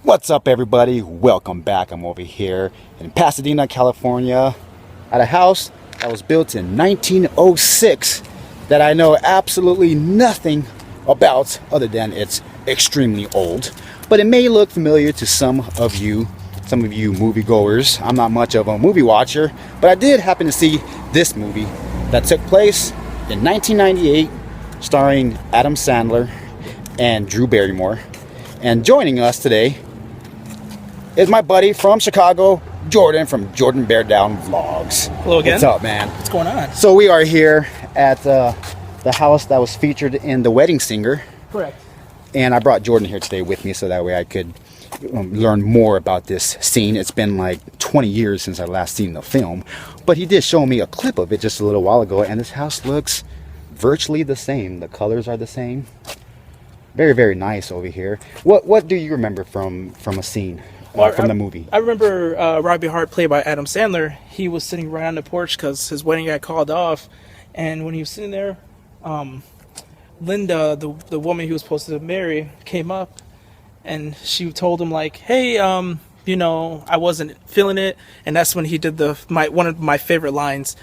What's up, everybody? Welcome back. I'm over here in Pasadena, California, at a house that was built in 1906 that I know absolutely nothing about other than it's extremely old. But it may look familiar to some of you moviegoers. I'm not much of a movie watcher, but I did happen to see this movie that took place in 1998, starring Adam Sandler and Drew Barrymore. And joining us today is my buddy from Chicago, Jordan, from Jordan Beardown Vlogs. Hello again. What's up, man? What's going on? So we are here at the house that was featured in The Wedding Singer. Correct. And I brought Jordan here today with me so that way I could learn more about this scene. It's been like 20 years since I last seen the film, but he did show me a clip of it just a little while ago, and this house looks virtually the same. The colors are the same. Very, very nice over here. What do you remember from a scene? From the movie? I remember Robbie Hart, played by Adam Sandler. He was sitting right on the porch because his wedding got called off. And when he was sitting there, Linda, the woman he was supposed to marry, came up. And she told him, like, hey, I wasn't feeling it. And that's when he did one of my favorite lines.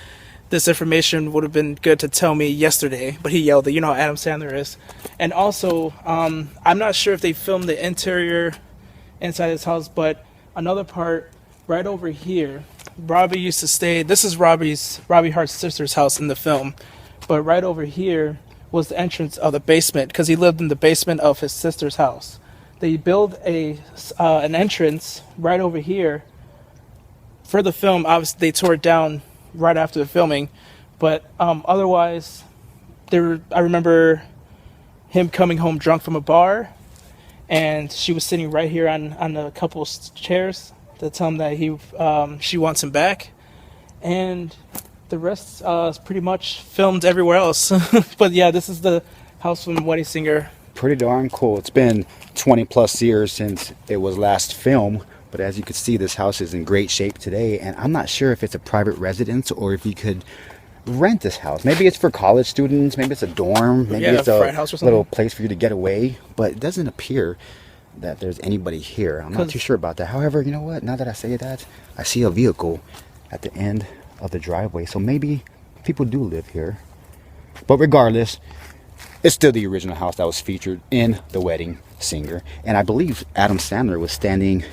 This information would have been good to tell me yesterday. But he yelled it. You know how Adam Sandler is. And also, I'm not sure if they filmed the interior inside his house, but another part right over here, Robbie used to stay. This is Robbie Hart's sister's house in the film, but right over here was the entrance of the basement because he lived in the basement of his sister's house. They built an entrance right over here for the film. Obviously, they tore it down right after the filming, but otherwise, I remember him coming home drunk from a bar. And she was sitting right here on a couple of chairs to tell him that she wants him back. And the rest is pretty much filmed everywhere else. But yeah, this is the house from The Wedding Singer. Pretty darn cool. It's been 20 plus years since it was last filmed. But as you can see, this house is in great shape today. And I'm not sure if it's a private residence or if you could rent this house. Maybe it's for college students, maybe it's a dorm, maybe it's a little place for you to get away, but it doesn't appear that there's anybody here. I'm not too sure about that. However, you know what, now that I say that, I see a vehicle at the end of the driveway, so maybe people do live here. But regardless, it's still the original house that was featured in The Wedding Singer, and I believe Adam Sandler was standing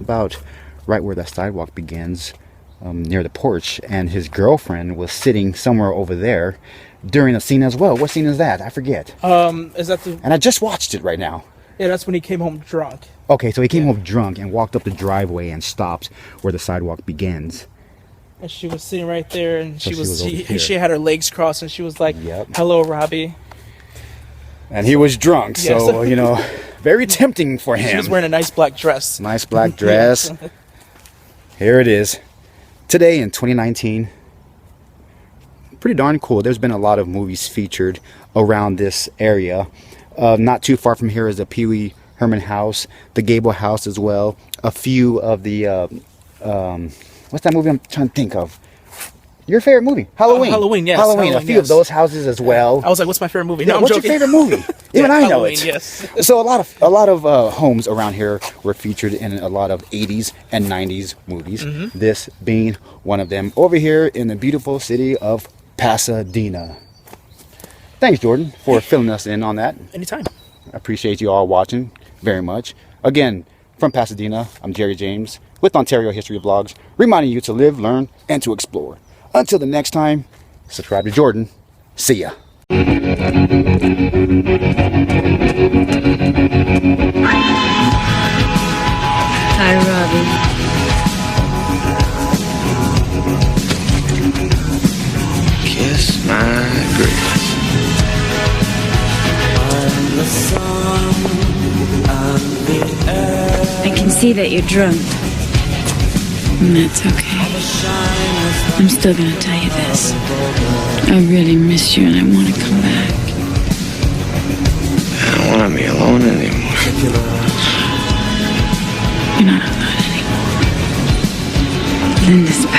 about right where the sidewalk begins, near the porch, and his girlfriend was sitting somewhere over there during a scene as well. What scene is that? I forget. Is that And I just watched it right now. Yeah, that's when he came home drunk. Okay, so he came home drunk and walked up the driveway and stopped where the sidewalk begins. And she was sitting right there, and so she had her legs crossed, and she was like, yep. Hello, Robbie. And he was drunk, so, very tempting for him. She was wearing a nice black dress. Nice black dress. Here it is. Today in 2019, pretty darn cool. There's been a lot of movies featured around this area. Not too far from here is the Pee Wee Herman house, the Gable house as well. A few of the, what's that movie I'm trying to think of? Your favorite movie? Halloween. Halloween, yes. Halloween, a few of those houses as well. I was like, what's my favorite movie? Yeah, what's your favorite movie? Even I know Halloween, it. Yes. So a lot of homes around here were featured in a lot of 80s and 90s movies. Mm-hmm. This being one of them over here in the beautiful city of Pasadena. Thanks, Jordan, for filling us in on that. Anytime. I appreciate you all watching very much. Again, from Pasadena, I'm Jerry James with Ontario History Vlogs, reminding you to live, learn, and to explore. Until the next time, subscribe to Jordan. See ya. Hi, Robbie. Kiss my grace. I can see that you're drunk. And that's okay. I'm still gonna tell you this. I really miss you and I want to come back. I don't want to be alone anymore. You're not alone anymore. Linda's back.